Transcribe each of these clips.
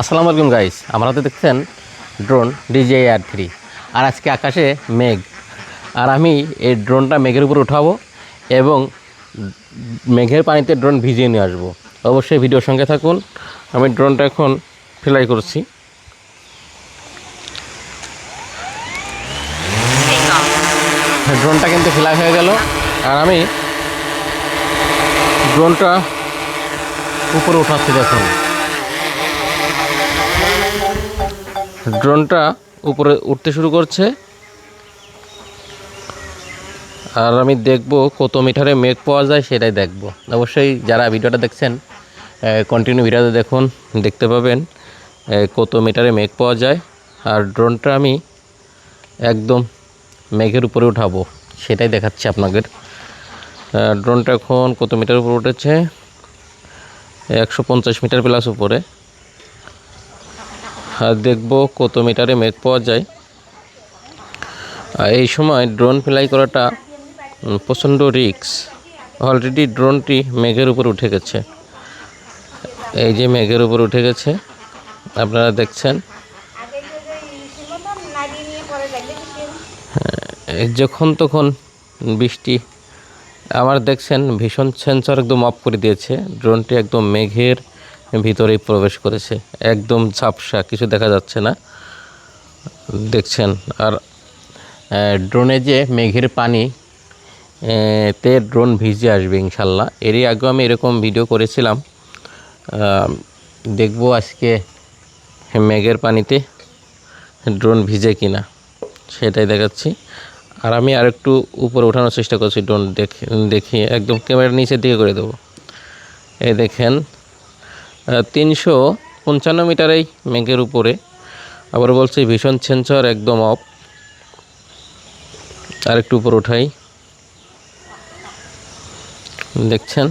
আসসালামু আলাইকুম গাইস, আপনারা তো দেখছেন ড্রোন DJI R3। আর আজকে আকাশে মেঘ, আর আমি এই ড্রোনটা মেঘের উপর উঠাবো এবং মেঘের পানিতে ড্রোন ভিজিয়ে নিয়ে আসবো। অবশ্যই ভিডিওর সঙ্গে থাকুন। আমি ড্রোনটা এখন ফ্লাই করছি। ড্রোনটা কিন্তু ফ্লাই হয়ে গেল, আর আমি ড্রোনটা উপরে উঠাচ্ছি। দেখুন, ড্রোনটা উপরে উঠতে শুরু করছে, আর আমি দেখব কত মিটারে মেঘ পাওয়া যায় সেটাই দেখব। অবশ্যই যারা ভিডিওটা দেখছেন কন্টিনিউ ভিডিওতে দেখুন, দেখতে পাবেন কত মিটারে মেঘ পাওয়া যায়। আর ড্রোনটা আমি একদম মেঘের উপরে উঠাবো সেটাই দেখাচ্ছি আপনাদের। ড্রোনটা এখন কত মিটার উপরে উঠেছে? 150 মিটার প্লাস উপরে। আর দেখব কত মিটারে মেঘ পাওয়া যায়। এই সময় ড্রোন ফ্লাই করাটা প্রচণ্ড রিস্ক। অলরেডি ড্রোনটি মেঘের উপর উঠে গেছে। এই যে মেঘের উপর উঠে গেছে, আপনারা দেখছেন। যখন তখন বৃষ্টি, আমার দেখছেন ভীষণ সেন্সর একদম অফ করে দিয়েছে। ড্রোনটি একদম মেঘের ভিতরেই প্রবেশ করেছে, একদম ঝাপসা, কিছু দেখা যাচ্ছে না, দেখছেন। আর ড্রোনে যে মেঘের পানি তে ড্রোন ভিজে আসবে ইনশাল্লাহ। এরই আগেও আমি এরকম ভিডিও করেছিলাম। দেখব আজকে মেঘের পানিতে ড্রোন ভিজে কিনা সেটাই দেখাচ্ছি। আর আমি আরেকটু উপরে ওঠানোর চেষ্টা করছি। ড্রোন দেখি একদম ক্যামেরার নিচের দিকে করে দেবো। এই দেখেন 355 মিটারেই মেঘের উপরে। আবার বলছি ভীষণ সেন্সর একদম অফ। আরেকটু উপর ওঠাই, দেখছেন।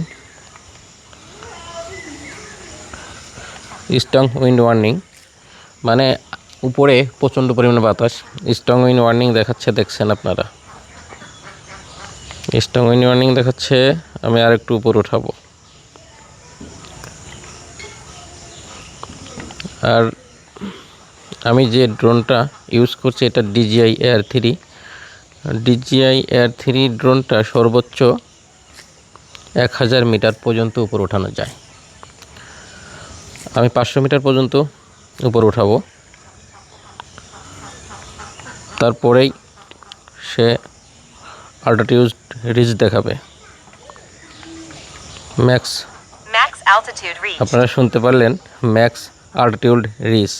স্ট্রং উইন্ড ওয়ার্নিং, মানে উপরে প্রচণ্ড পরিমাণে বাতাস। স্ট্রং উইন্ড ওয়ার্নিং দেখাচ্ছে, দেখছেন আপনারা। স্ট্রং উইন্ড ওয়ার্নিং দেখাচ্ছে। আমি আরেকটু উপর উঠাবো। আর আমি যে ড্রোনটা ইউজ করছি এটা DJI R3। DJI R3 ড্রোনটা সর্বোচ্চ 1000 মিটার পর্যন্ত উপর ওঠানো যায়। আমি 500 মিটার পর্যন্ত উপর উঠাবো, তারপরেই সে অল্টিটিউড রিচ দেখাবে। ম্যাক্স অ্যালটিটিউড রিচ, আপনারা শুনতে পারলেন, max altitude reach.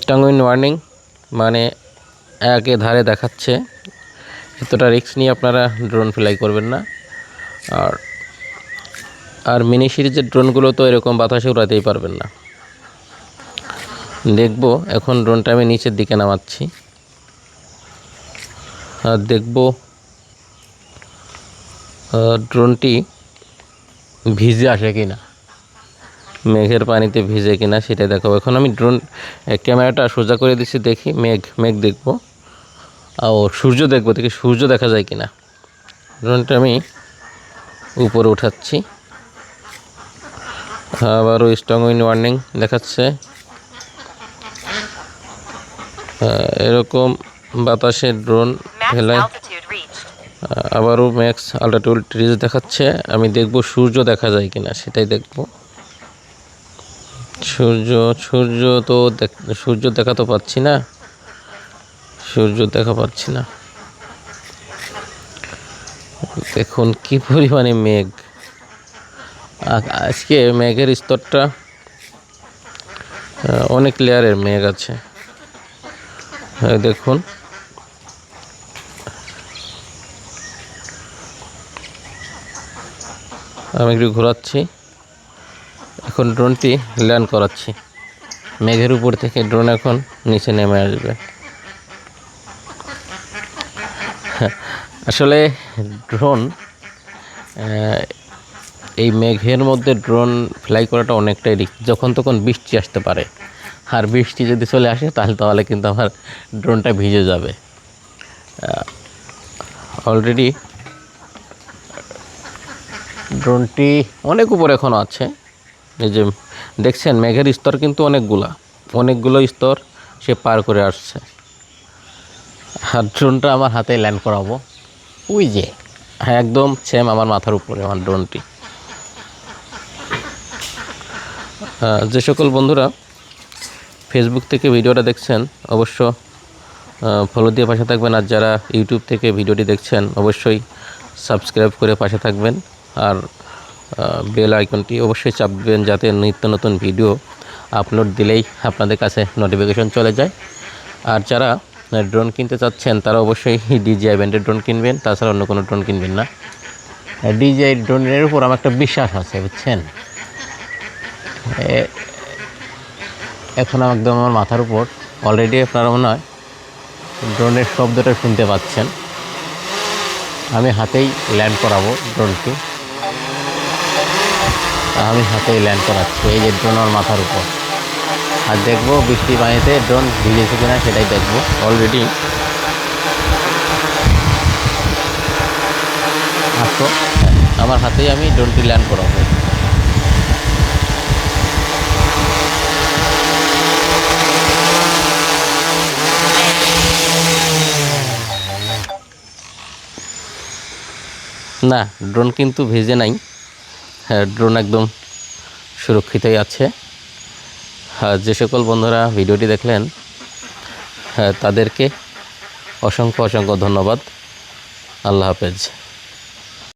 Strong wind warning মানে একে ধারে দেখাচ্ছে। এতটা রিস্ক নিয়ে আপনারা ড্রোন ফ্লাই করবেন না। আর মিনি সিরিজের ড্রোনগুলো তো এরকম বাতাসে উড়াতেই পারবেন না। দেখব এখন ড্রোনটা আমি নিচের দিকে নামাচ্ছি, আর দেখব ড্রোনটি ভিজে আসে কিনা, মেঘের পানিতে ভিজে কিনা সেটা দেখাবো। এখন আমি ড্রোন ক্যামেরাটা সোজা করে দিচ্ছি, দেখি মেঘ দেখব। ও সূর্য দেখব, দেখি সূর্য দেখা যায় কিনা। ড্রোনটা আমি উপরে উঠাচ্ছি। আবারও স্ট্রং উইন্ড ওয়ার্নিং দেখাচ্ছে। এরকম বাতাসে ড্রোন ফেলায়। আবারও ম্যাক্স অল্টিটিউড রিচ দেখাচ্ছে। আমি দেখব সূর্য দেখা যায় কিনা সেটাই দেখব। সূর্য দেখা তো পাচ্ছি না, সূর্য দেখা পাচ্ছি না। দেখুন কি পরিমাণে মেঘ। আজকে মেঘের স্তরটা অনেক লেয়ারের মেঘ আছে। দেখুন, আমি একটু ঘোরাচ্ছি। এখন ড্রোনটি ল্যান্ড করাচ্ছি। মেঘের উপর থেকে ড্রোন এখন নিচে নেমে আসবে। আসলে ড্রোন, এই মেঘের মধ্যে ড্রোন ফ্লাই করাটা অনেকটাই রিস্ক। যখন তখন বৃষ্টি আসতে পারে, আর বৃষ্টি যদি চলে আসে তাহলে কিন্তু আমার ড্রোনটা ভিজে যাবে। অলরেডি ড্রোনটি অনেক উপরে এখনও আছে। এই যে দেখছেন মেঘের স্তর কিন্তু অনেকগুলো স্তর সে পার করে আসছে। আর ড্রোনটা আমার হাতে ল্যান্ড করাবো। ওই যে হ্যাঁ, একদম সেম আমার মাথার উপরে আমার ড্রোনটি। যে সকল বন্ধুরা ফেসবুক থেকে ভিডিওটা দেখছেন অবশ্য ফলো দিয়ে পাশে থাকবেন। আর যারা ইউটিউব থেকে ভিডিওটি দেখছেন অবশ্যই সাবস্ক্রাইব করে পাশে থাকবেন। আর বেল আইকনটি অবশ্যই চাপবেন যাতে নিত্য নতুন ভিডিও আপলোড দিলেই আপনাদের কাছে নোটিফিকেশন চলে যায়। আর যারা ড্রোন কিনতে চাচ্ছেন তারা অবশ্যই DJI ব্র্যান্ডের ড্রোন কিনবেন, তাছাড়া অন্য কোনো ড্রোন কিনবেন না। DJI ড্রোনের উপর আমার একটা বিশ্বাস আছে, বুঝছেন। এখন একদম আমার মাথার উপর অলরেডি আপনারা মনে হয় ড্রোনের শব্দটা শুনতে পাচ্ছেন। আমি হাতেই ল্যান্ড করাবো ড্রোনটি, আমি হাতেই ল্যান্ড করাচ্ছি। এই যে ড্রোন আমার মাথার উপর, আর দেখবো বৃষ্টি পানিতে ড্রোন ভিজেছে কিনা সেটাই দেখবো। অলরেডি আসো, আমার হাতেই আমি ড্রোনটি ল্যান্ড করাবো। না, ড্রোন কিন্তু ভেজে নাই। হ্যাঁ, ড্রোন একদম সুরক্ষিতই আছে। হ্যাঁ, যে সকল বন্ধুরা ভিডিওটি দেখলেন হ্যাঁ তাদেরকে অসংখ্য ধন্যবাদ। আল্লাহ হাফেজ।